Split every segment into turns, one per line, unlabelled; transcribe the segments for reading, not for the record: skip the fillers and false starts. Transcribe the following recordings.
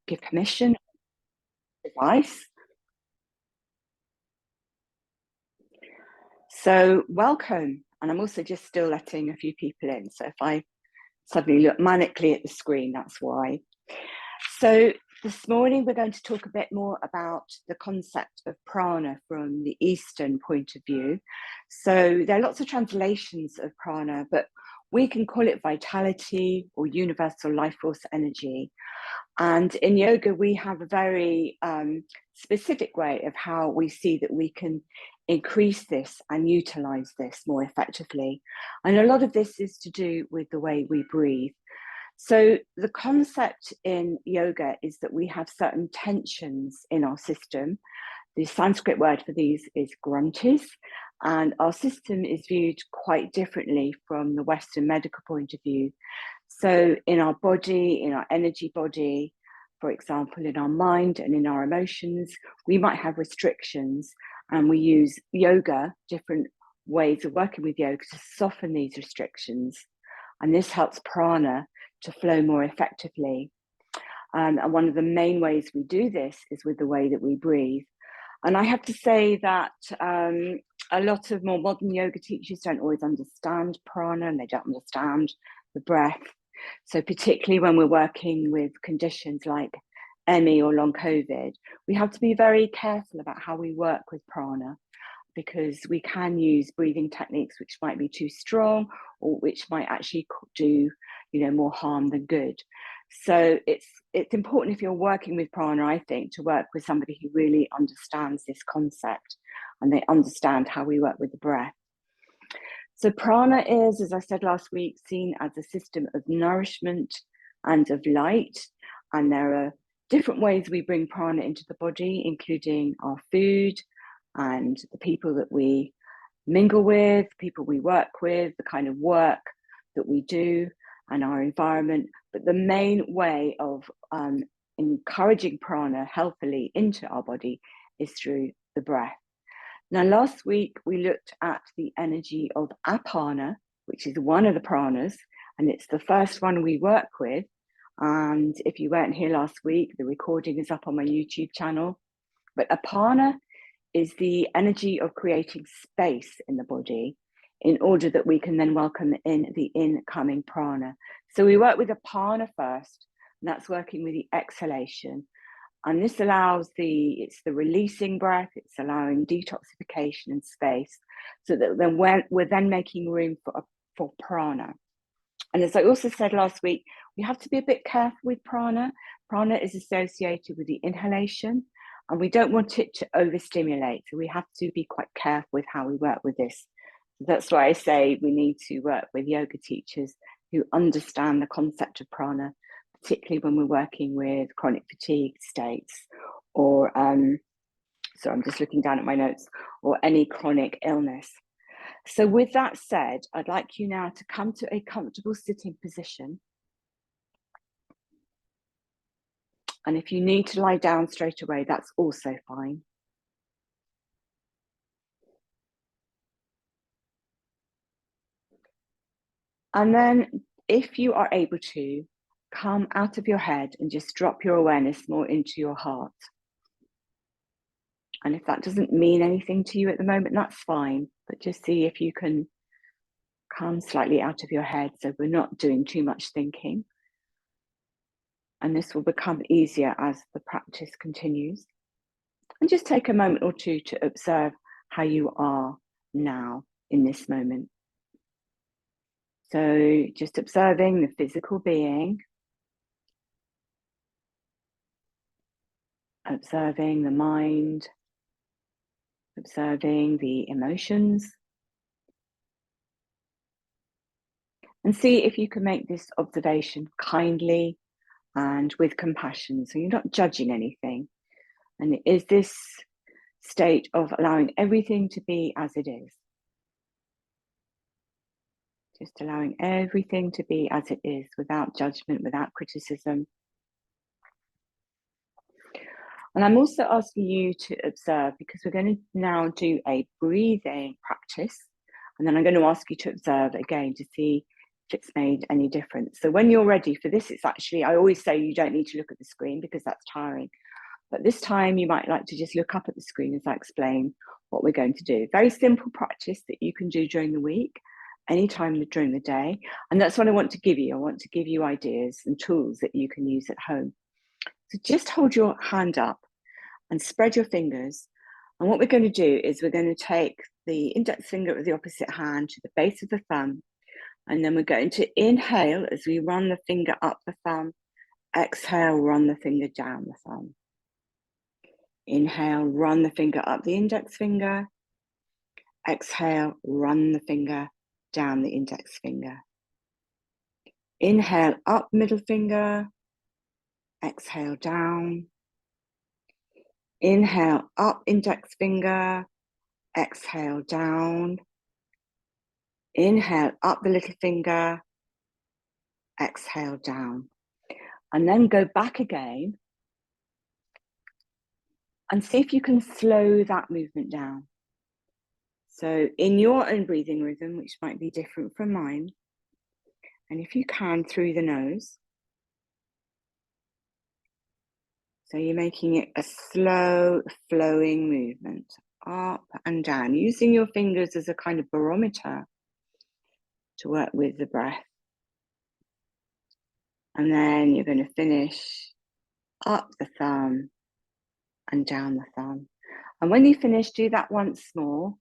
give permission, device. So welcome, and I'm also just still letting a few people in. So if I suddenly look manically at the screen, that's why. So this morning we're going to talk a bit more about the concept of prana from the Eastern point of view. So there are lots of translations of prana, but we can call it vitality or universal life force energy. And in yoga, we have a very specific way of how we see that we can increase this and utilize this more effectively. And a lot of this is to do with the way we breathe. So the concept in yoga is that we have certain tensions in our system. The Sanskrit word for these is granthis, and our system is viewed quite differently from the Western medical point of view. So in our body, in our energy body, for example, in our mind and in our emotions, we might have restrictions, and we use yoga, different ways of working with yoga, to soften these restrictions. And this helps prana to flow more effectively. And one of the main ways we do this is with the way that we breathe. And I have to say that a lot of more modern yoga teachers don't always understand prana, and they don't understand the breath. So particularly when we're working with conditions like 𝐂𝐻 or long COVID, we have to be very careful about how we work with prana, because we can use breathing techniques which might be too strong, or which might actually do, more harm than good. So it's important, if you're working with prana, I think, to work with somebody who really understands this concept and they understand how we work with the breath. So prana is, as I said last week, seen as a system of nourishment and of light. And there are different ways we bring prana into the body, including our food and the people that we mingle with, people we work with, the kind of work that we do, and our environment. But the main way of encouraging prana healthily into our body is through the breath. Now, last week we looked at the energy of apana, which is one of the pranas, and it's the first one we work with. And if you weren't here last week, the recording is up on my YouTube channel. But apana is the energy of creating space in the body in order that we can then welcome in the incoming prana. So we work with apana first, and that's working with the exhalation. And this allows it's the releasing breath, it's allowing detoxification and space, so that then we're then making room for prana. And as I also said last week, we have to be a bit careful with prana. Prana is associated with the inhalation, and we don't want it to overstimulate. So we have to be quite careful with how we work with this. That's why I say we need to work with yoga teachers who understand the concept of prana, particularly when we're working with chronic fatigue states, or, so I'm just looking down at my notes, or any chronic illness. So with that said, I'd like you now to come to a comfortable sitting position. And if you need to lie down straight away, that's also fine. And then if you are able to, come out of your head and just drop your awareness more into your heart. And if that doesn't mean anything to you at the moment, that's fine. But just see if you can come slightly out of your head, so we're not doing too much thinking. And this will become easier as the practice continues. And just take a moment or two to observe how you are now in this moment. So just observing the physical being, observing the mind, observing the emotions, and see if you can make this observation kindly and with compassion. So you're not judging anything. And it is this state of allowing everything to be as it is. Just allowing everything to be as it is, without judgment, without criticism. And I'm also asking you to observe, because we're going to now do a breathing practice. And then I'm going to ask you to observe again to see if it's made any difference. So when you're ready for this, it's actually, I always say you don't need to look at the screen because that's tiring. But this time you might like to just look up at the screen as I explain what we're going to do. Very simple practice that you can do during the week, anytime during the day. And that's what I want to give you. I want to give you ideas and tools that you can use at home. So just hold your hand up and spread your fingers. And what we're going to do is we're going to take the index finger of the opposite hand to the base of the thumb. And then we're going to inhale as we run the finger up the thumb. Exhale, run the finger down the thumb. Inhale, run the finger up the index finger. Exhale, run the finger down the index finger. Inhale, up middle finger. Exhale, down. Inhale, up index finger. Exhale, down. Inhale, up the little finger. Exhale, down. And then go back again and see if you can slow that movement down. So in your own breathing rhythm, which might be different from mine, and if you can, through the nose. So you're making it a slow flowing movement, up and down, using your fingers as a kind of barometer to work with the breath. And then you're going to finish up the thumb and down the thumb. And when you finish, do that once more.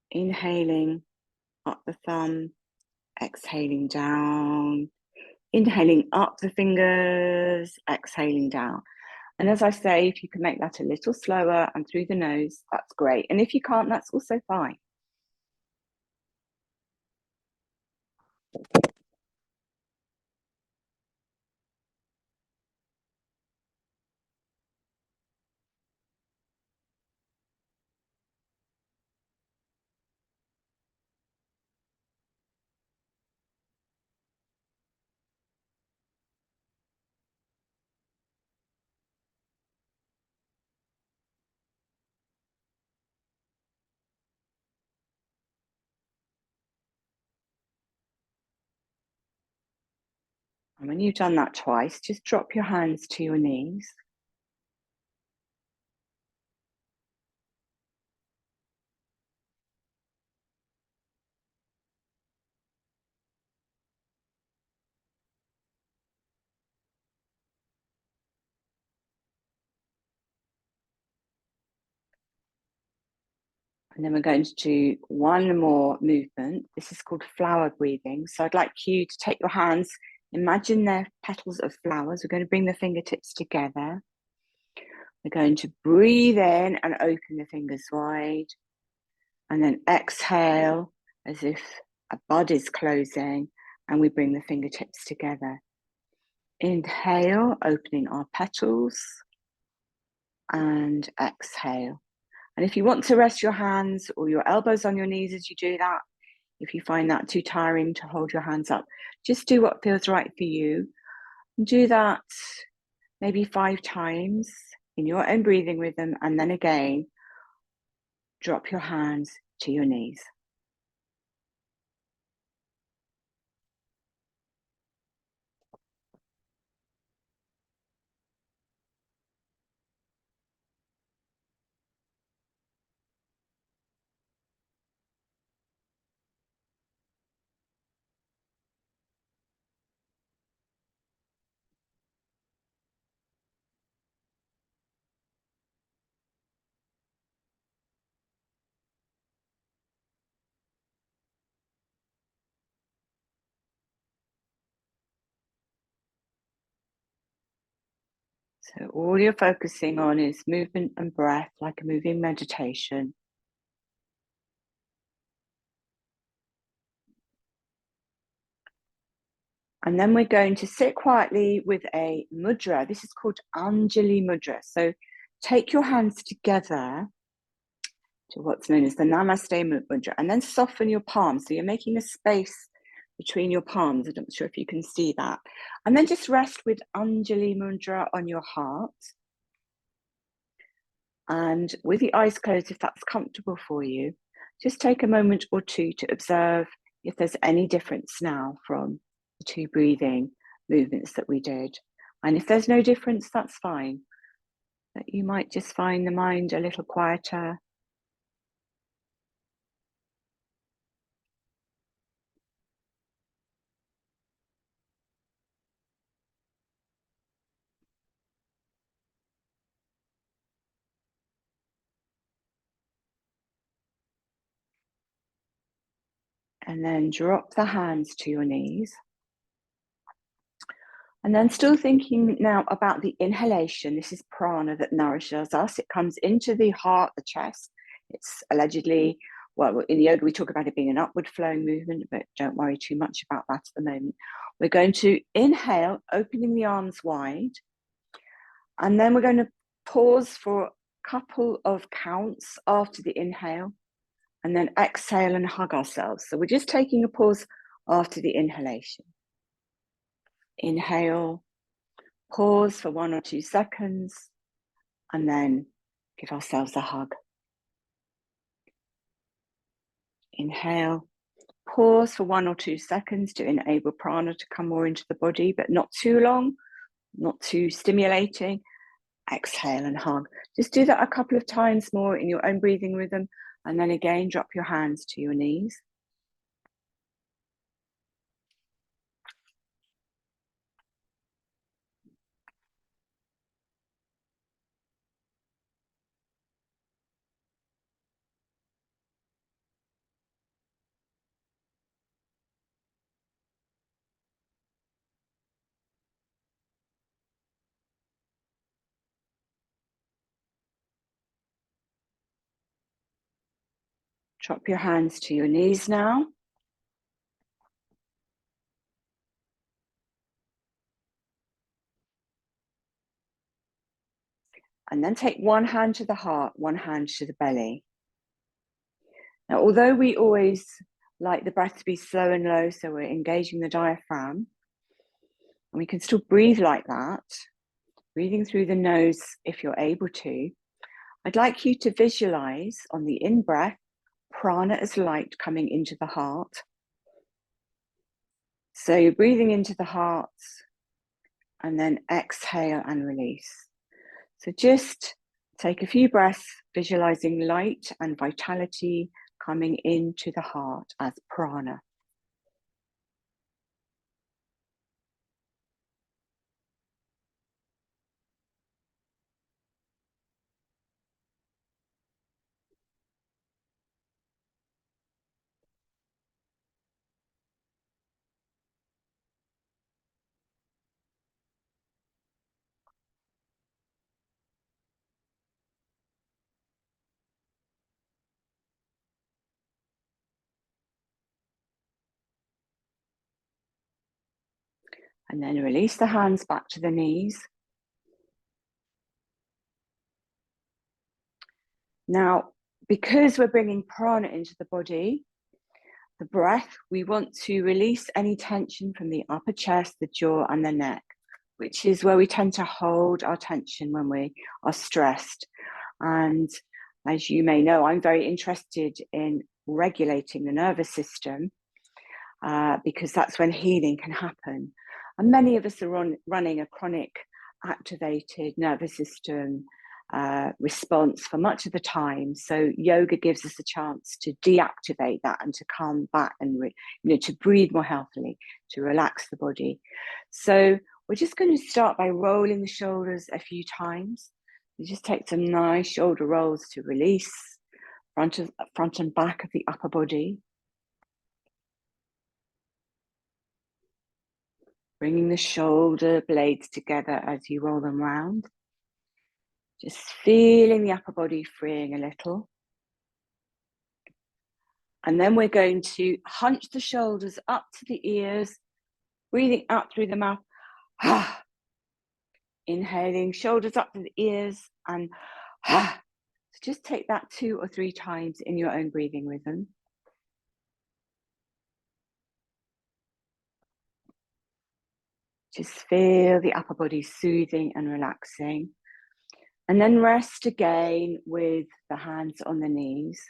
Inhaling up the thumb, exhaling down, inhaling up the fingers, exhaling down. And as I say, if you can make that a little slower and through the nose, that's great. And if you can't, that's also fine. And when you've done that twice, just drop your hands to your knees. And then we're going to do one more movement. This is called flower breathing. So I'd like you to take your hands, imagine they're petals of flowers. We're going to bring the fingertips together. We're going to breathe in and open the fingers wide. And then exhale as if a bud is closing, and we bring the fingertips together. Inhale, opening our petals, and exhale. And if you want to rest your hands or your elbows on your knees as you do that, if you find that too tiring to hold your hands up, just do what feels right for you. And do that maybe 5 times in your own breathing rhythm, and then again, drop your hands to your knees. So all you're focusing on is movement and breath, like a moving meditation. And then we're going to sit quietly with a mudra. This is called Anjali Mudra. So take your hands together to what's known as the Namaste Mudra, and then soften your palms. So you're making a space between your palms. I'm not sure if you can see that. And then just rest with Anjali Mudra on your heart. And with the eyes closed, if that's comfortable for you, just take a moment or two to observe if there's any difference now from the 2 breathing movements that we did. And if there's no difference, that's fine. But you might just find the mind a little quieter. And then drop the hands to your knees. And then still thinking now about the inhalation. This is prana that nourishes us. It comes into the heart, the chest. It's allegedly, well, in yoga, we talk about it being an upward flowing movement, but don't worry too much about that at the moment. We're going to inhale, opening the arms wide. And then we're going to pause for a couple of counts after the inhale, and then exhale and hug ourselves. So we're just taking a pause after the inhalation. Inhale, pause for 1 or 2 seconds, and then give ourselves a hug. Inhale, pause for 1 or 2 seconds to enable prana to come more into the body, but not too long, not too stimulating. Exhale and hug. Just do that a couple of times more in your own breathing rhythm, and then again, drop your hands to your knees. Drop your hands to your knees now. And then take one hand to the heart, one hand to the belly. Now, although we always like the breath to be slow and low, so we're engaging the diaphragm, and we can still breathe like that, breathing through the nose if you're able to, I'd like you to visualize on the in-breath, prana as light coming into the heart. So you're breathing into the heart, and then exhale and release. So just take a few breaths, visualizing light and vitality coming into the heart as prana. And then release the hands back to the knees. Now, because we're bringing prana into the body, the breath, we want to release any tension from the upper chest, the jaw, and the neck, which is where we tend to hold our tension when we are stressed. And as you may know, I'm very interested in regulating the nervous system because that's when healing can happen. And many of us are running a chronic activated nervous system response for much of the time. So yoga gives us a chance to deactivate that and to come back and to breathe more healthily, to relax the body. So we're just going to start by rolling the shoulders a few times. You just take some nice shoulder rolls to release front and back of the upper body. Bringing the shoulder blades together as you roll them round. Just feeling the upper body freeing a little. And then we're going to hunch the shoulders up to the ears, breathing out through the mouth. Inhaling, shoulders up to the ears, and so just take that 2 or 3 times in your own breathing rhythm. Just feel the upper body soothing and relaxing. And then rest again with the hands on the knees.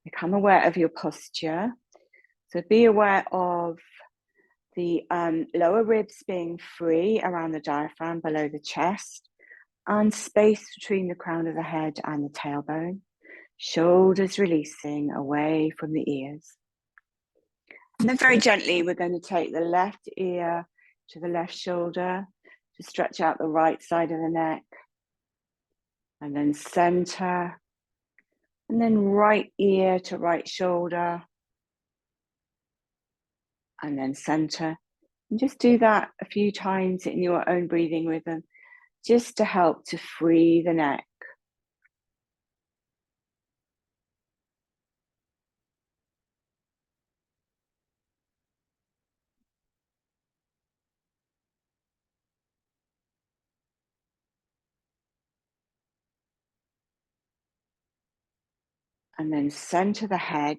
Become aware of your posture. So be aware of the lower ribs being free around the diaphragm below the chest, and space between the crown of the head and the tailbone. Shoulders releasing away from the ears. And then very gently, we're going to take the left ear to the left shoulder to stretch out the right side of the neck. And then center. And then right ear to right shoulder. And then center. And just do that a few times in your own breathing rhythm, just to help to free the neck. And then center the head.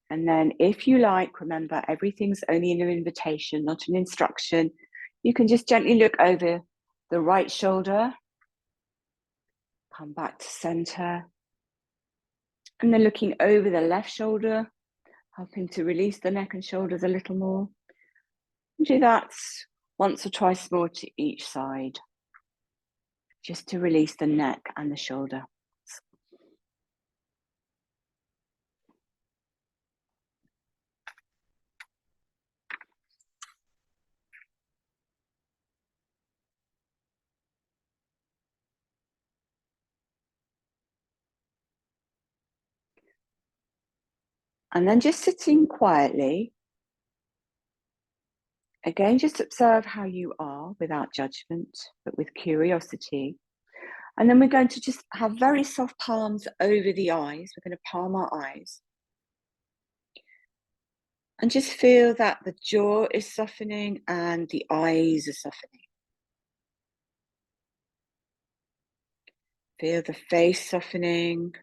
And then if you like, remember, everything's only an invitation, not an instruction. You can just gently look over the right shoulder, come back to center, and then looking over the left shoulder, helping to release the neck and shoulders a little more. And do that once or twice more to each side, just to release the neck and the shoulder. And then just sitting quietly. Again, just observe how you are without judgment, but with curiosity. And then we're going to just have very soft palms over the eyes. We're going to palm our eyes. And just feel that the jaw is softening and the eyes are softening. Feel the face softening.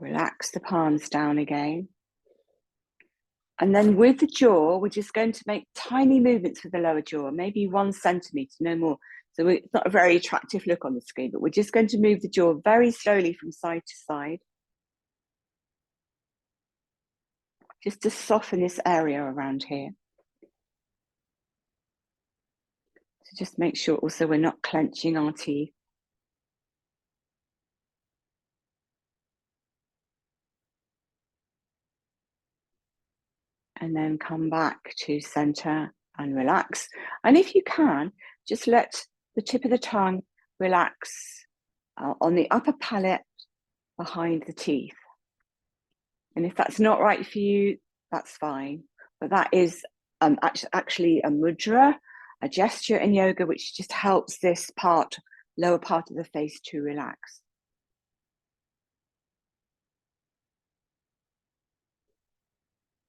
Relax the palms down again. And then with the jaw, we're just going to make tiny movements with the lower jaw, maybe 1 centimetre, no more. So it's not a very attractive look on the screen, but we're just going to move the jaw very slowly from side to side, just to soften this area around here. So just make sure also we're not clenching our teeth. And then come back to center and relax. And if you can, just let the tip of the tongue relax on the upper palate behind the teeth. And if that's not right for you, that's fine. But that is actually a mudra, a gesture in yoga, which just helps this lower part of the face to relax.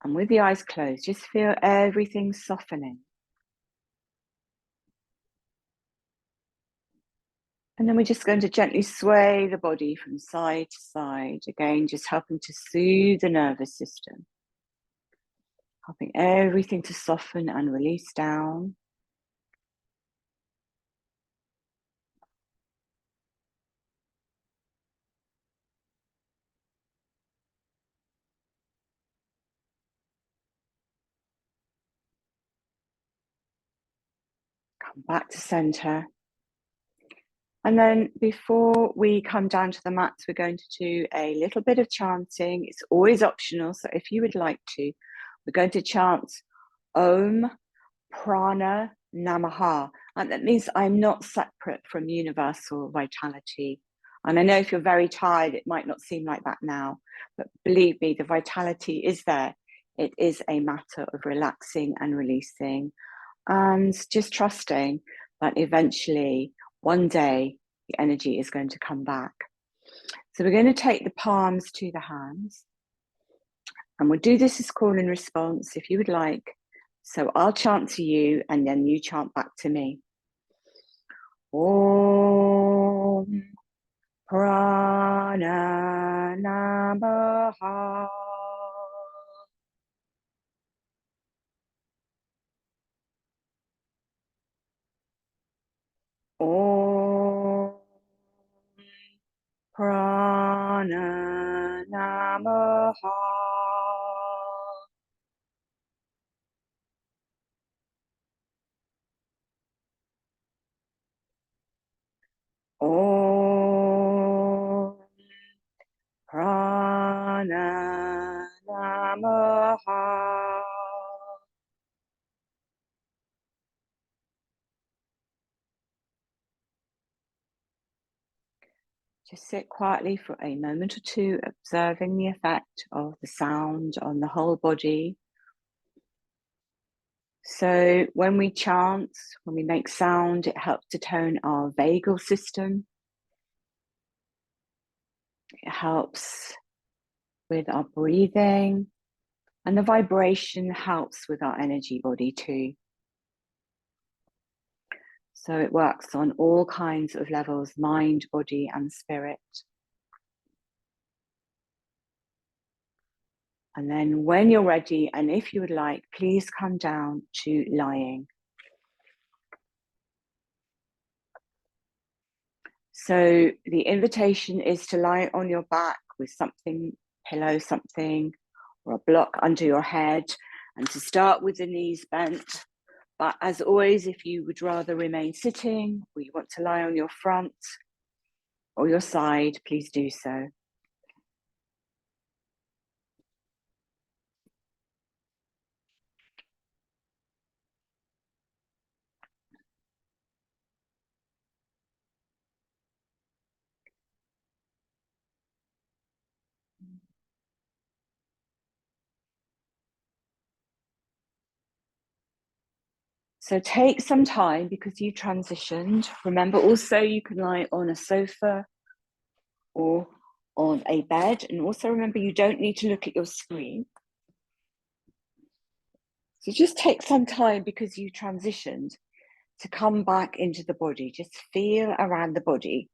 And with the eyes closed, just feel everything softening. And then we're just going to gently sway the body from side to side, again, just helping to soothe the nervous system, helping everything to soften and release down. Come back to center. And then before we come down to the mats, we're going to do a little bit of chanting. It's always optional, so if you would like to, we're going to chant Om Prana Namaha. And that means I'm not separate from universal vitality. And I know if you're very tired, it might not seem like that now, but believe me, the vitality is there. It is a matter of relaxing and releasing and just trusting that eventually, one day, the energy is going to come back. So we're going to take the palms to the hands, and we'll do this as call and response if you would like. So I'll chant to you and then you chant back to me. Om Prana Namaha. Om Prana Namaha. Om Prana Namaha. Just sit quietly for a moment or two, observing the effect of the sound on the whole body. So when we chant, when we make sound, it helps to tone our vagal system. It helps with our breathing, and the vibration helps with our energy body too. So it works on all kinds of levels, mind, body, and spirit. And then when you're ready, and if you would like, please come down to lying. So the invitation is to lie on your back with something, pillow, something, or a block under your head, and to start with the knees bent. But as always, if you would rather remain sitting, or you want to lie on your front or your side, please do so. So take some time because you transitioned. Remember also you can lie on a sofa or on a bed. And also remember you don't need to look at your screen. So just take some time because you transitioned to come back into the body. Just feel around the body.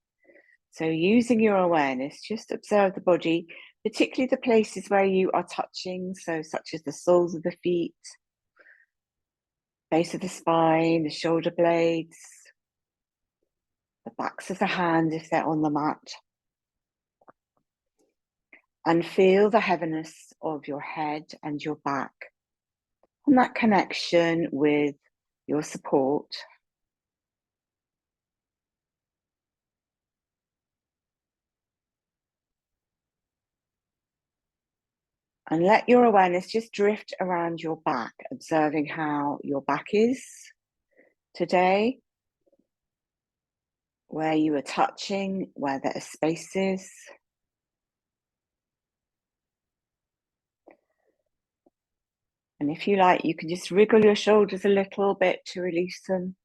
So using your awareness, just observe the body, particularly the places where you are touching. So such as the soles of the feet, base of the spine, the shoulder blades, the backs of the hands if they're on the mat. And feel the heaviness of your head and your back, and that connection with your support. And let your awareness just drift around your back, observing how your back is today, where you are touching, where there are spaces. And if you like, you can just wriggle your shoulders a little bit to release them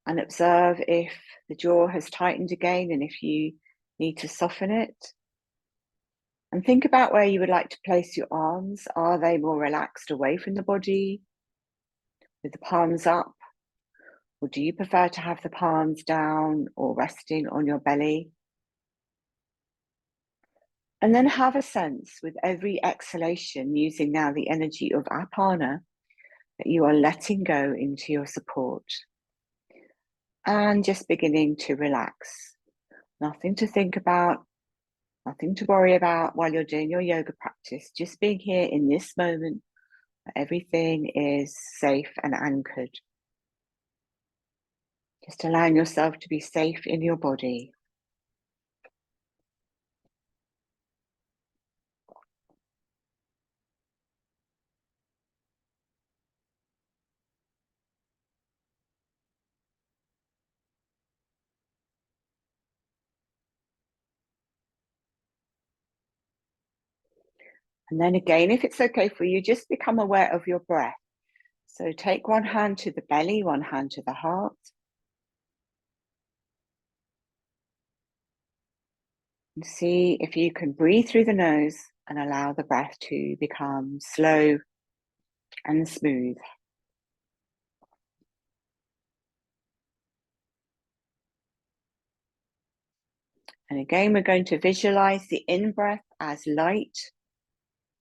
and observe if the jaw has tightened again and if you need to soften it. And think about where you would like to place your arms. Are they more relaxed away from the body with the palms up? Or do you prefer to have the palms down or resting on your belly? And then have a sense with every exhalation, using now the energy of Apana, that you are letting go into your support and just beginning to relax. Nothing to think about, nothing to worry about while you're doing your yoga practice, just being here in this moment where everything is safe and anchored. Just allowing yourself to be safe in your body. And then again, if it's okay for you, just become aware of your breath. So take one hand to the belly, one hand to the heart. And see if you can breathe through the nose and allow the breath to become slow and smooth. And again, we're going to visualize the in-breath as light,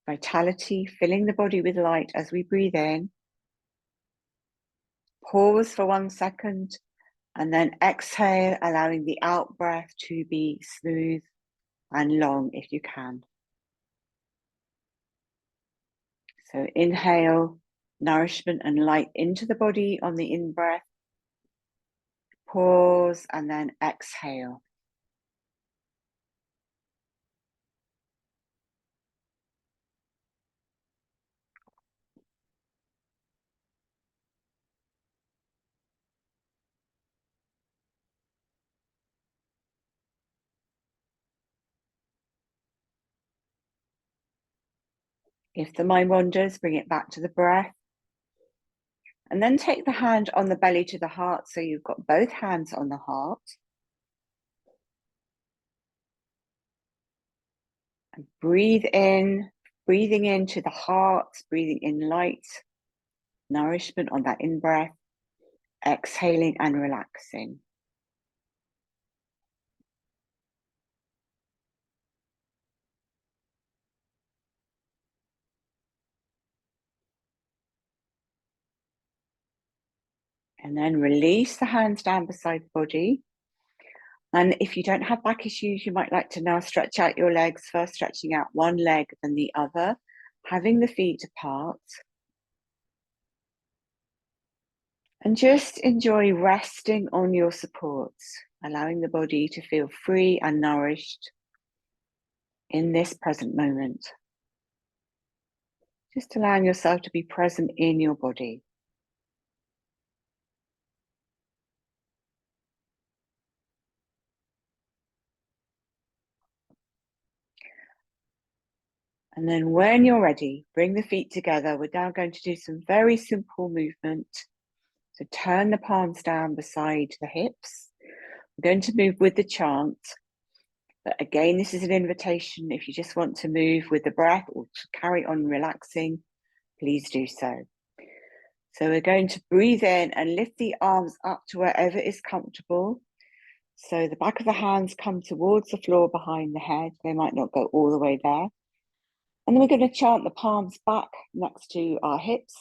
vitality, filling the body with light as we breathe in. Pause for 1 second and then exhale, allowing the out breath to be smooth and long if you can. So inhale nourishment and light into the body on the in-breath. Pause and then exhale. If the mind wanders, bring it back to the breath. And then take the hand on the belly to the heart, so you've got both hands on the heart. And breathe in, breathing into the heart, breathing in light, nourishment on that in-breath, exhaling and relaxing. And then release the hands down beside the body. And if you don't have back issues, you might like to now stretch out your legs, first stretching out one leg, then the other, having the feet apart. And just enjoy resting on your supports, allowing the body to feel free and nourished in this present moment. Just allowing yourself to be present in your body. And then when you're ready, bring the feet together. We're now going to do some very simple movement. So turn the palms down beside the hips. We're going to move with the chant. But again, this is an invitation. If you just want to move with the breath or to carry on relaxing, please do so. So we're going to breathe in and lift the arms up to wherever is comfortable. So the back of the hands come towards the floor behind the head. They might not go all the way there. And then we're going to chant the palms back next to our hips.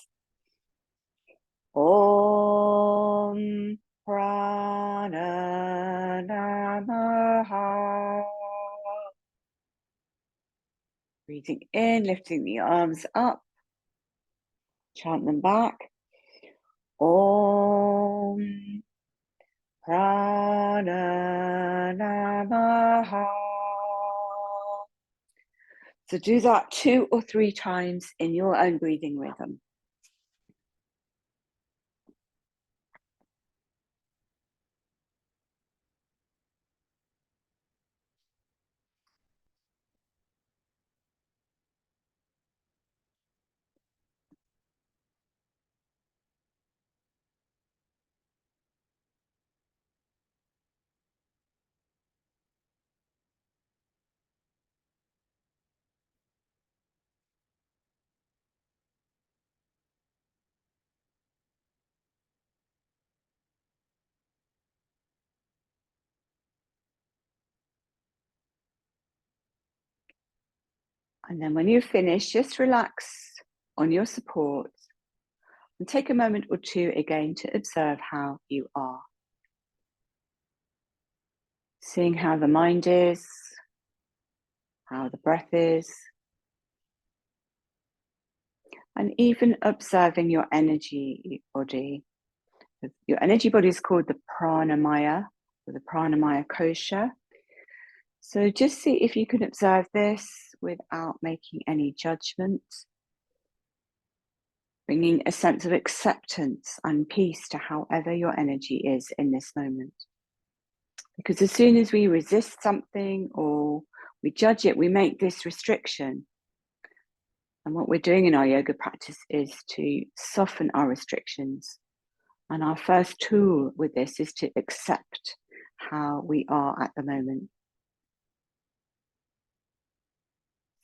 Om Prana Namaha. Breathing in, lifting the arms up. Chant them back. Om Prana Namaha. So do that 2 or 3 times in your own breathing rhythm. And then when you finish, just relax on your support and take a moment or 2 again to observe how you are. Seeing how the mind is, how the breath is, and even observing your energy body. Your energy body is called the Pranamaya, or the Pranamaya kosha. So just see if you can observe this without making any judgment, bringing a sense of acceptance and peace to however your energy is in this moment. Because as soon as we resist something or we judge it, we make this restriction. And what we're doing in our yoga practice is to soften our restrictions. And our first tool with this is to accept how we are at the moment.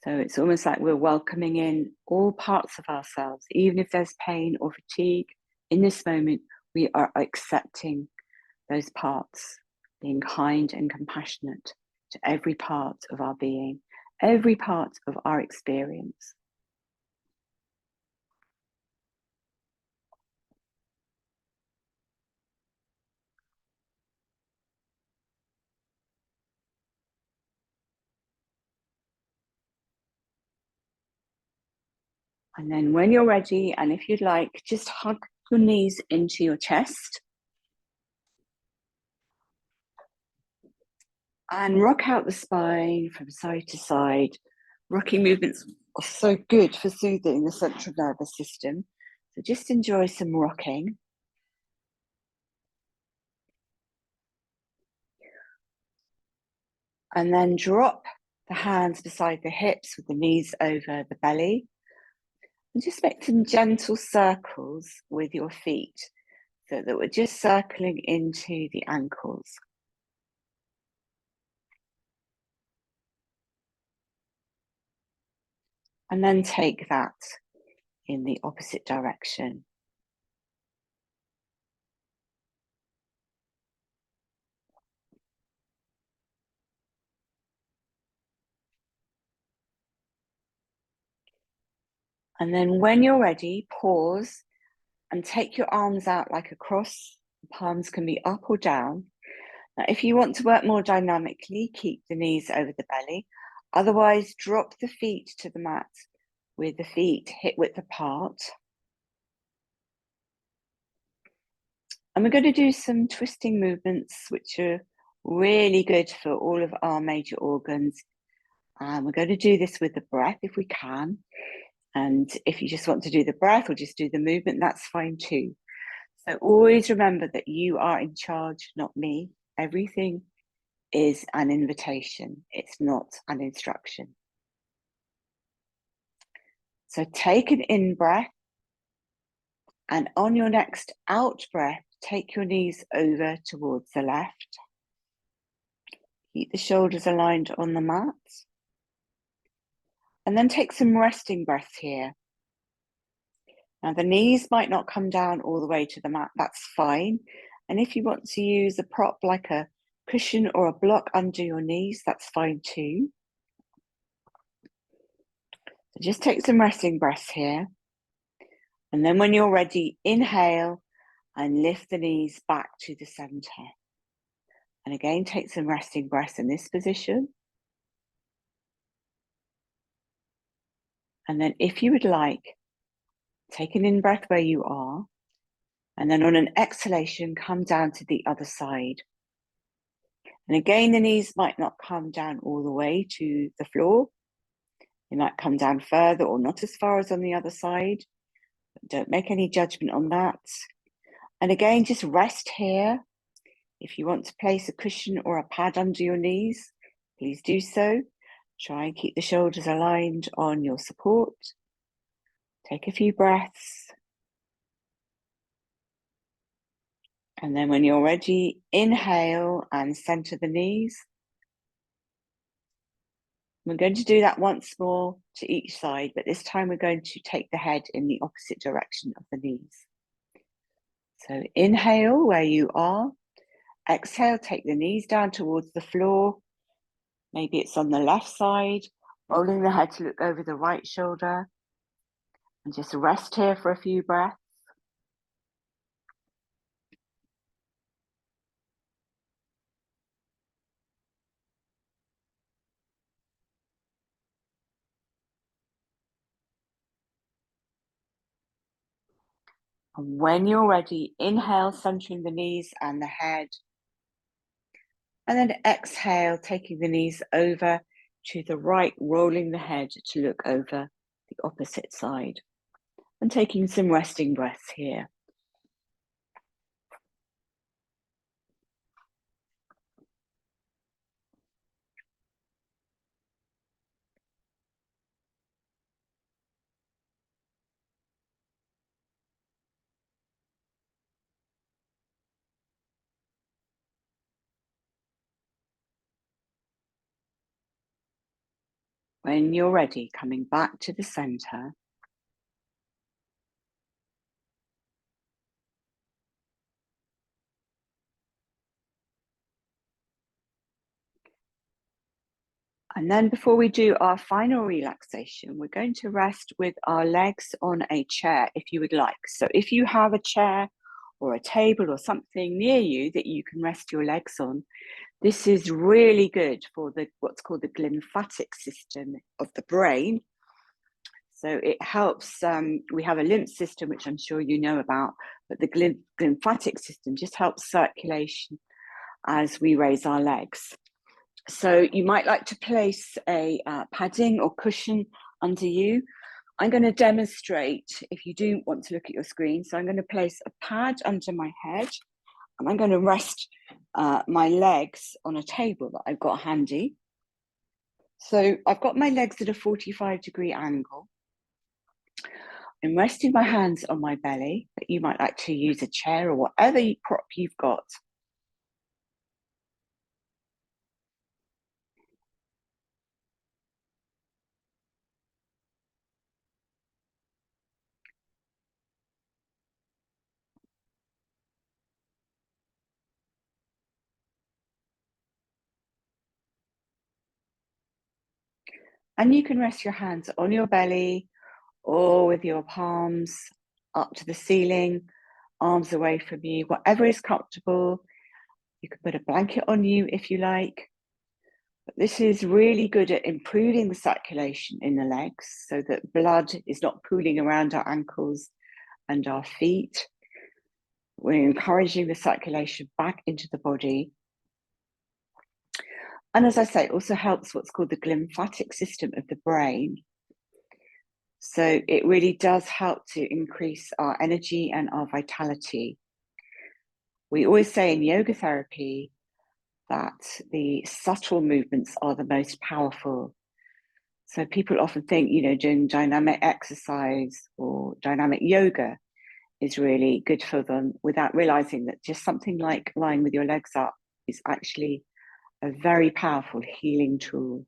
So it's almost like we're welcoming in all parts of ourselves, even if there's pain or fatigue. In this moment, we are accepting those parts, being kind and compassionate to every part of our being, every part of our experience. And then when you're ready, and if you'd like, just hug your knees into your chest. And rock out the spine from side to side. Rocking movements are so good for soothing the central nervous system. So just enjoy some rocking. And then drop the hands beside the hips with the knees over the belly. And just make some gentle circles with your feet so that we're just circling into the ankles. And then take that in the opposite direction. And then when you're ready, pause and take your arms out like a cross. The palms can be up or down. Now, if you want to work more dynamically, keep the knees over the belly. Otherwise, drop the feet to the mat with the feet hip width apart. And we're going to do some twisting movements, which are really good for all of our major organs. And we're going to do this with the breath if we can. And if you just want to do the breath or just do the movement, that's fine too. So always remember that you are in charge, not me. Everything is an invitation. It's not an instruction. So take an in breath, and on your next out breath, take your knees over towards the left. Keep the shoulders aligned on the mat. And then take some resting breaths here. Now the knees might not come down all the way to the mat, that's fine. And if you want to use a prop like a cushion or a block under your knees, that's fine too. So just take some resting breaths here. And then when you're ready, inhale and lift the knees back to the center. And again, take some resting breaths in this position. And then if you would like, take an in-breath where you are. And then on an exhalation, come down to the other side. And again, the knees might not come down all the way to the floor. They might come down further or not as far as on the other side. But don't make any judgment on that. And again, just rest here. If you want to place a cushion or a pad under your knees, please do so. Try and keep the shoulders aligned on your support. Take a few breaths. And then when you're ready, inhale and center the knees. We're going to do that once more to each side, but this time we're going to take the head in the opposite direction of the knees. So inhale where you are. Exhale, take the knees down towards the floor. Maybe it's on the left side, rolling the head to look over the right shoulder. And just rest here for a few breaths. And when you're ready, inhale, centering the knees and the head. And then exhale, taking the knees over to the right, rolling the head to look over the opposite side. And taking some resting breaths here. When you're ready, coming back to the center. And then before we do our final relaxation, we're going to rest with our legs on a chair if you would like. So if you have a chair or a table or something near you that you can rest your legs on, this is really good for what's called the glymphatic system of the brain. So it helps, we have a lymph system, which I'm sure you know about, but the lymphatic system just helps circulation as we raise our legs. So you might like to place a padding or cushion under you. I'm going to demonstrate if you do want to look at your screen. So I'm going to place a pad under my head, and I'm going to rest my legs on a table that I've got handy. So I've got my legs at a 45-degree angle. I'm resting my hands on my belly, but you might like to use a chair or whatever prop you've got. And you can rest your hands on your belly or with your palms up to the ceiling, arms away from you, whatever is comfortable. You can put a blanket on you if you like. But this is really good at improving the circulation in the legs so that blood is not pooling around our ankles and our feet. We're encouraging the circulation back into the body. And as I say, it also helps what's called the lymphatic system of the brain. So it really does help to increase our energy and our vitality. We always say in yoga therapy that the subtle movements are the most powerful. So people often think, doing dynamic exercise or dynamic yoga is really good for them without realizing that just something like lying with your legs up is actually a very powerful healing tool.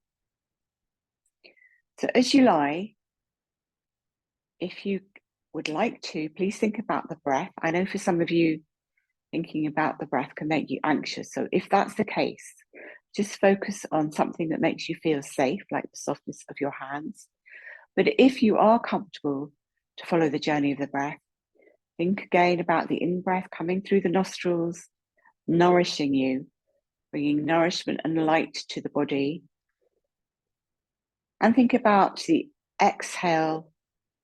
So as you lie, if you would like to, please think about the breath. I know for some of you, thinking about the breath can make you anxious. So if that's the case, just focus on something that makes you feel safe, like the softness of your hands. But if you are comfortable to follow the journey of the breath, think again about the in-breath coming through the nostrils, nourishing you, bringing nourishment and light to the body. And think about the exhale,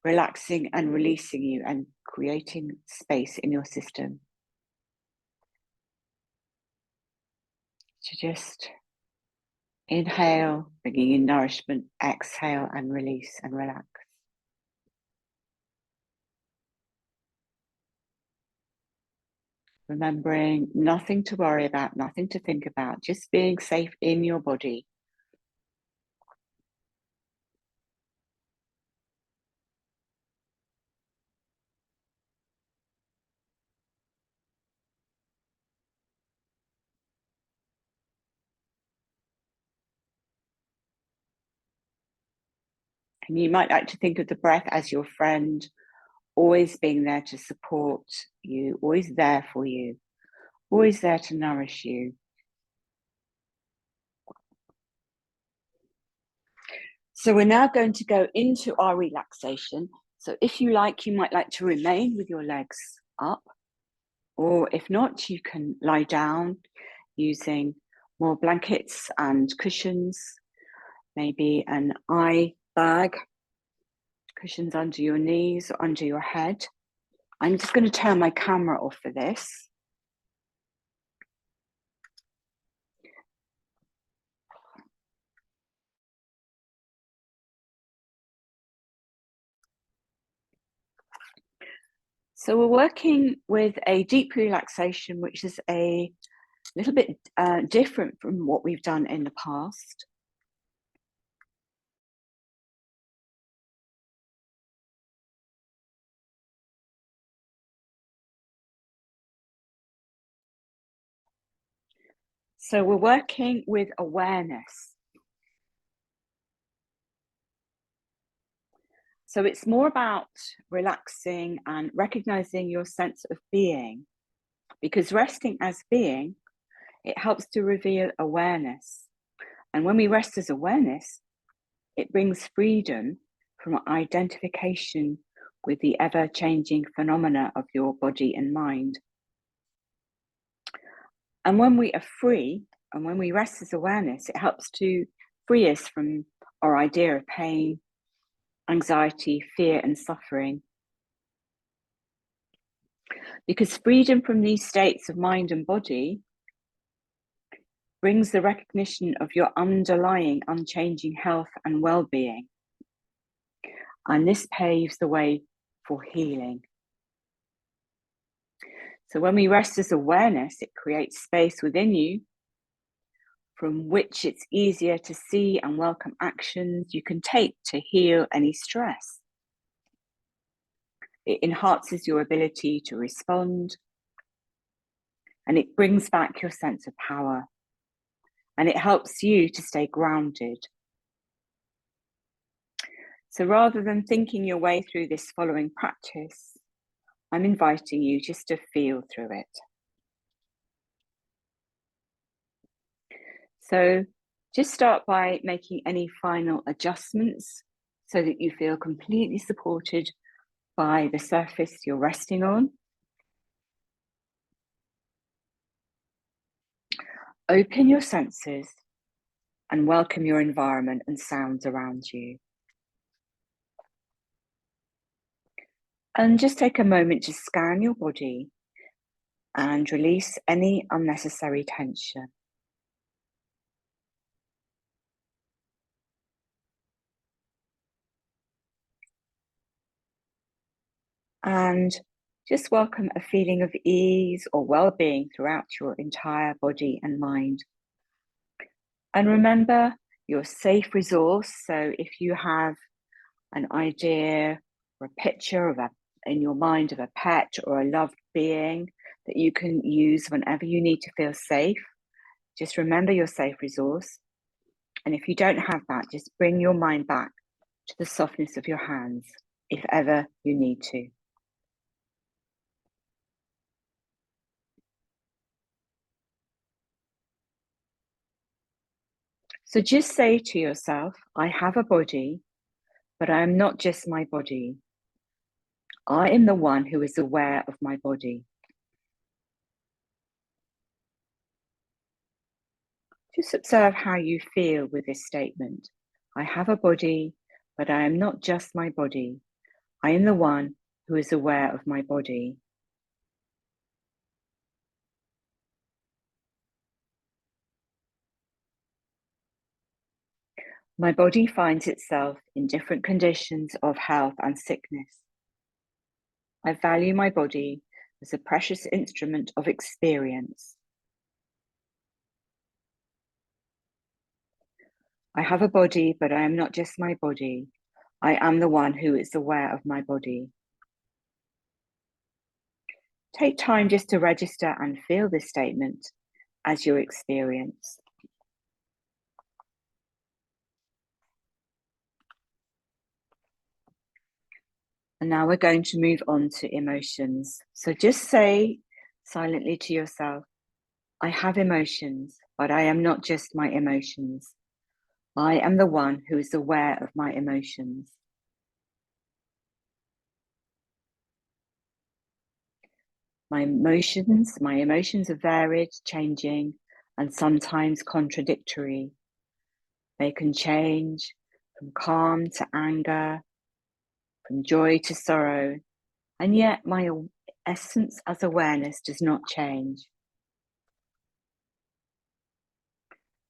relaxing and releasing you and creating space in your system. So just inhale, bringing in nourishment, exhale and release and relax. Remembering nothing to worry about, nothing to think about, just being safe in your body. And you might like to think of the breath as your friend, always being there to support you, always there for you, always there to nourish you. So we're now going to go into our relaxation. So if you like, you might like to remain with your legs up, or if not, you can lie down using more blankets and cushions, maybe an eye bag, cushions under your knees or under your head. I'm just going to turn my camera off for this. So we're working with a deep relaxation, which is a little bit different from what we've done in the past. So we're working with awareness. So it's more about relaxing and recognizing your sense of being, because resting as being, it helps to reveal awareness. And when we rest as awareness, it brings freedom from identification with the ever-changing phenomena of your body and mind. And when we are free, and when we rest as awareness, it helps to free us from our idea of pain anxiety, fear, and suffering. Because freedom from these states of mind and body brings the recognition of your underlying unchanging health and well-being. And this paves the way for healing. So when we rest as awareness, it creates space within you from which it's easier to see and welcome actions you can take to heal any stress. It enhances your ability to respond, and it brings back your sense of power, and it helps you to stay grounded. So rather than thinking your way through this following practice, I'm inviting you just to feel through it. So just start by making any final adjustments so that you feel completely supported by the surface you're resting on. Open your senses and welcome your environment and sounds around you. And just take a moment to scan your body and release any unnecessary tension. And just welcome a feeling of ease or well-being throughout your entire body and mind. And remember your safe resource. So if you have an idea or a picture in your mind of a pet or a loved being that you can use whenever you need to feel safe, just remember your safe resource. And if you don't have that, just bring your mind back to the softness of your hands, if ever you need to. So just say to yourself, I have a body, but I am not just my body. I am the one who is aware of my body. Just observe how you feel with this statement. I have a body, but I am not just my body. I am the one who is aware of my body. My body finds itself in different conditions of health and sickness. I value my body as a precious instrument of experience. I have a body, but I am not just my body. I am the one who is aware of my body. Take time just to register and feel this statement as your experience. And now we're going to move on to emotions. So just say silently to yourself, I have emotions, but I am not just my emotions. I am the one who is aware of my emotions. My emotions are varied, changing, and sometimes contradictory. They can change from calm to anger, from joy to sorrow, and yet my essence as awareness does not change.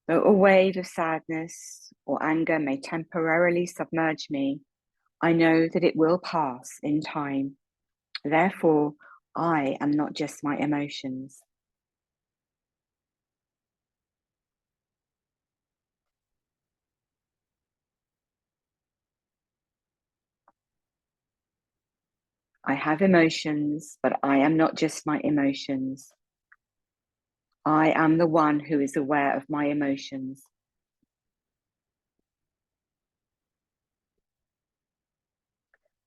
Though a wave of sadness or anger may temporarily submerge me, I know that it will pass in time. Therefore, I am not just my emotions. I have emotions, but I am not just my emotions. I am the one who is aware of my emotions.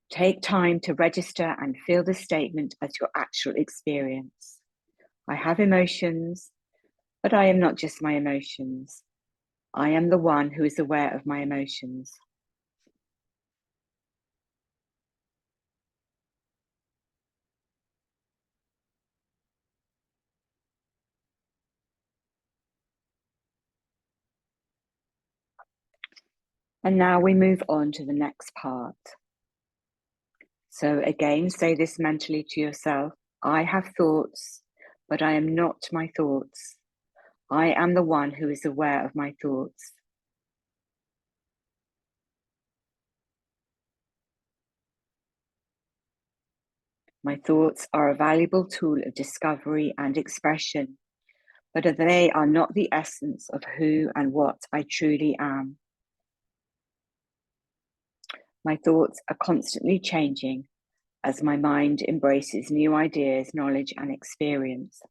Take time to register and feel the statement as your actual experience. I have emotions, but I am not just my emotions. I am the one who is aware of my emotions. And now we move on to the next part. So again, say this mentally to yourself. I have thoughts, but I am not my thoughts. I am the one who is aware of my thoughts. My thoughts are a valuable tool of discovery and expression, but they are not the essence of who and what I truly am. My thoughts are constantly changing as my mind embraces new ideas, knowledge, and experience.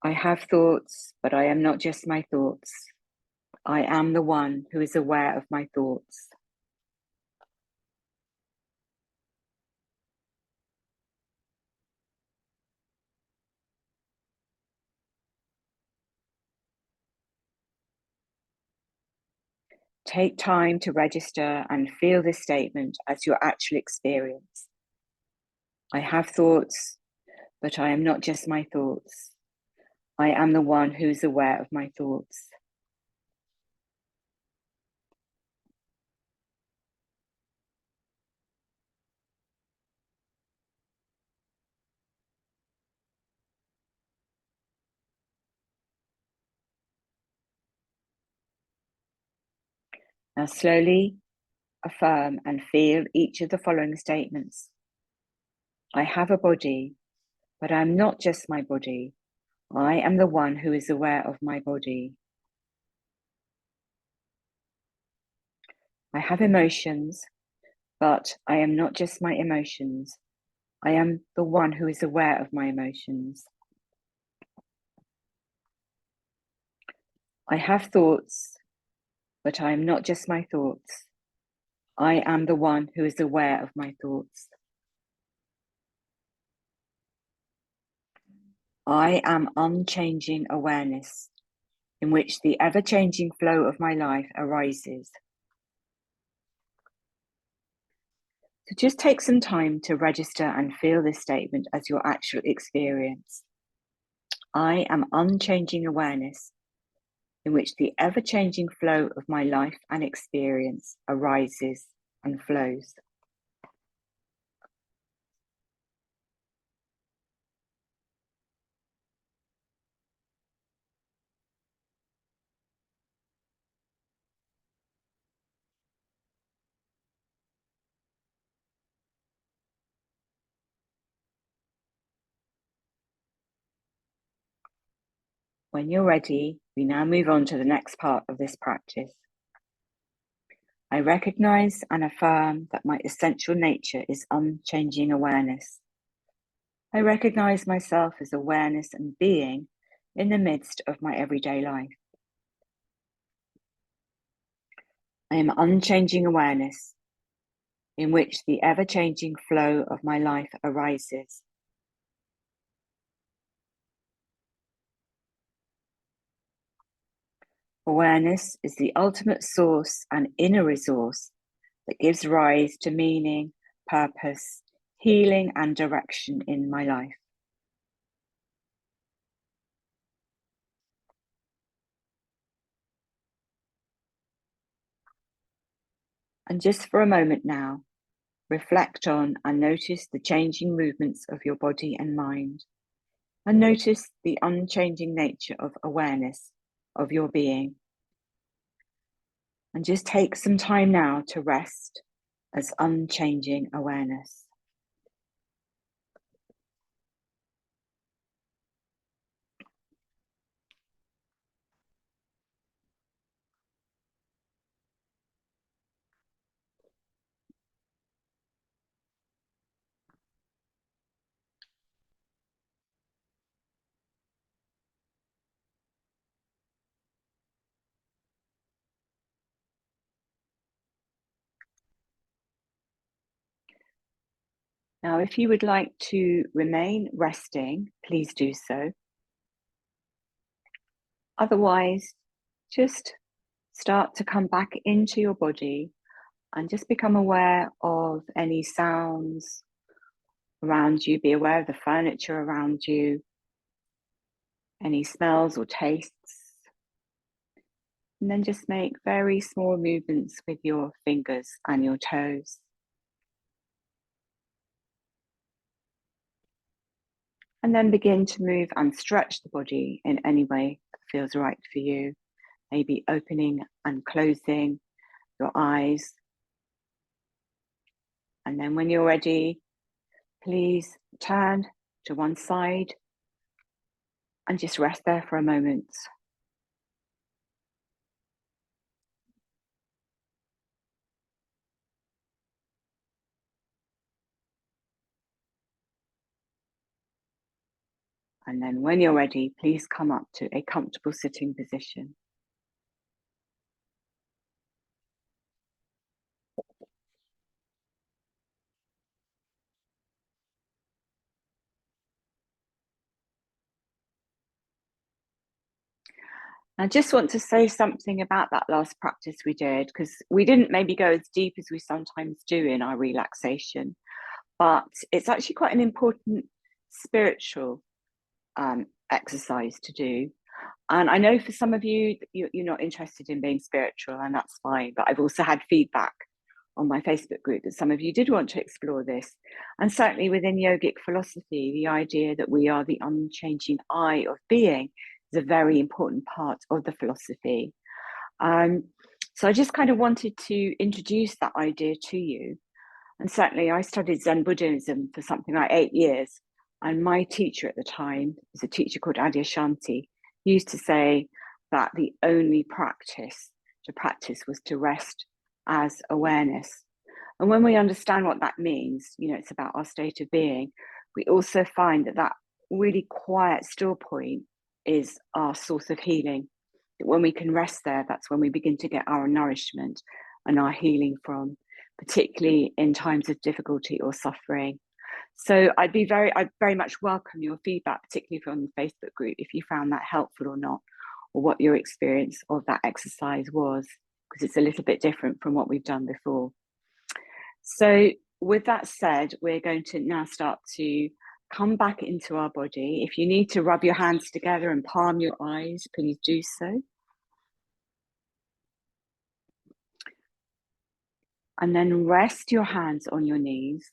I have thoughts, but I am not just my thoughts. I am the one who is aware of my thoughts. Take time to register and feel this statement as your actual experience. I have thoughts, but I am not just my thoughts. I am the one who is aware of my thoughts. Now slowly affirm and feel each of the following statements. I have a body, but I am not just my body. I am the one who is aware of my body. I have emotions, but I am not just my emotions. I am the one who is aware of my emotions. I have thoughts, but I am not just my thoughts. I am the one who is aware of my thoughts. I am unchanging awareness in which the ever-changing flow of my life arises. So just take some time to register and feel this statement as your actual experience. I am unchanging awareness in which the ever-changing flow of my life and experience arises and flows. When you're ready, we now move on to the next part of this practice. I recognize and affirm that my essential nature is unchanging awareness. I recognize myself as awareness and being in the midst of my everyday life. I am unchanging awareness in which the ever-changing flow of my life arises. Awareness is the ultimate source and inner resource that gives rise to meaning, purpose, healing, and direction in my life. And just for a moment now, reflect on and notice the changing movements of your body and mind, and notice the unchanging nature of awareness of your being. And just take some time now to rest as unchanging awareness. Now, if you would like to remain resting, please do so. Otherwise, just start to come back into your body and just become aware of any sounds around you. Be aware of the furniture around you. any smells or tastes. And then just make very small movements with your fingers and your toes. And then begin to move and stretch the body in any way that feels right for you. Maybe opening and closing your eyes. And then when you're ready, please turn to one side and just rest there for a moment. And then when you're ready, please come up to a comfortable sitting position. I just want to say something about that last practice we did, because we didn't maybe go as deep as we sometimes do in our relaxation, but it's actually quite an important spiritual exercise to do. And I know for some of you, you're not interested in being spiritual, and that's fine. But I've also had feedback on my Facebook group that some of you did want to explore this. And certainly within yogic philosophy, the idea that we are the unchanging I of being is a very important part of the philosophy. So I just kind of wanted to introduce that idea to you. And certainly I studied Zen Buddhism for something like 8 years. And my teacher at the time was a teacher called Adyashanti. He used to say that the only practice to practice was to rest as awareness. And when we understand what that means, it's about our state of being, we also find that that really quiet, still point is our source of healing. That when we can rest there, that's when we begin to get our nourishment and our healing from, particularly in times of difficulty or suffering. So I very much welcome your feedback, particularly from the Facebook group, if you found that helpful or not, or what your experience of that exercise was, because it's a little bit different from what we've done before. So with that said, we're going to now start to come back into our body. If you need to rub your hands together and palm your eyes, please do so. And then rest your hands on your knees.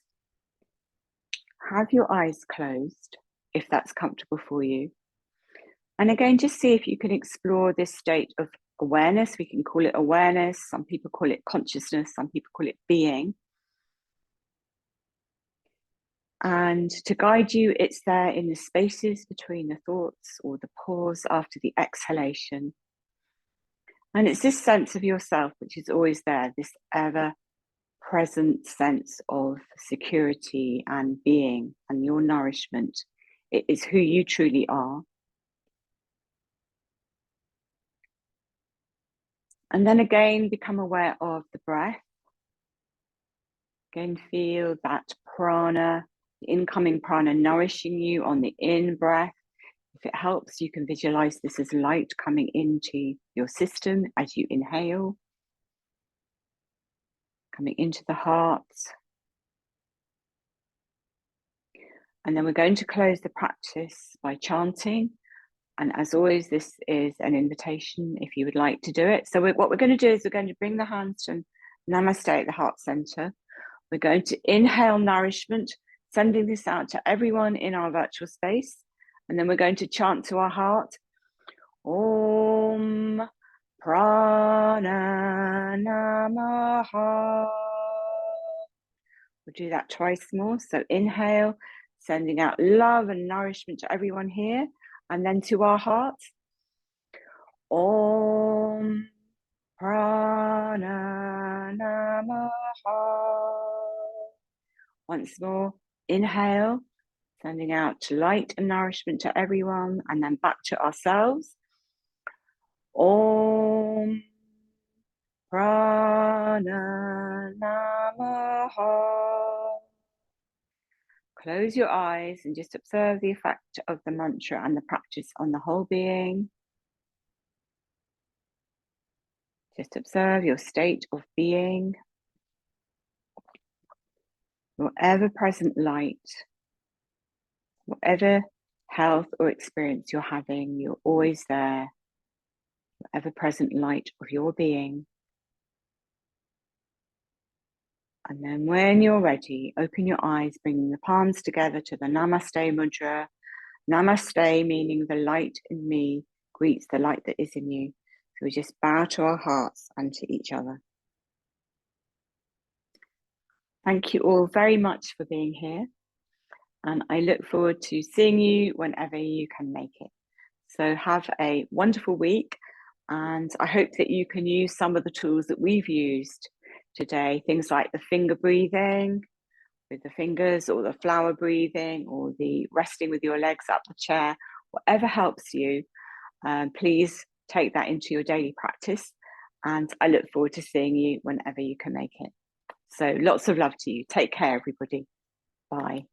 Have your eyes closed, if that's comfortable for you. And again, just see if you can explore this state of awareness. We can call it awareness. Some people call it consciousness. Some people call it being. And to guide you, it's there in the spaces between the thoughts or the pause after the exhalation. And it's this sense of yourself, which is always there, this ever present sense of security and being and your nourishment. It is who you truly are. And then again, become aware of the breath. Again, feel that prana, the incoming prana nourishing you on the in breath. If it helps, you can visualize this as light coming into your system as you inhale, coming into the heart. And then we're going to close the practice by chanting. And as always, this is an invitation if you would like to do it. So what we're going to do is we're going to bring the hands to Namaste at the heart center. We're going to inhale nourishment, sending this out to everyone in our virtual space. And then we're going to chant to our heart, Om Prana Namaha. We'll do that twice more. So inhale, sending out love and nourishment to everyone here. And then to our heart, Om Prana Namaha. Once more, inhale, sending out light and nourishment to everyone, and then back to ourselves. Om Prana Namaha. Close your eyes and just observe the effect of the mantra and the practice on the whole being. Just observe your state of being, your ever-present light, whatever health or experience you're having, you're always there, ever-present light of your being. And then when you're ready, open your eyes, bringing the palms together to the Namaste mudra. Namaste meaning the light in me greets the light that is in you. So we just bow to our hearts and to each other. Thank you all very much for being here. And I look forward to seeing you whenever you can make it. So have a wonderful week. And I hope that you can use some of the tools that we've used today. Things like the finger breathing with the fingers, or the flower breathing, or the resting with your legs up the chair, whatever helps you. Please take that into your daily practice. And I look forward to seeing you whenever you can make it. So lots of love to you. Take care, everybody. Bye.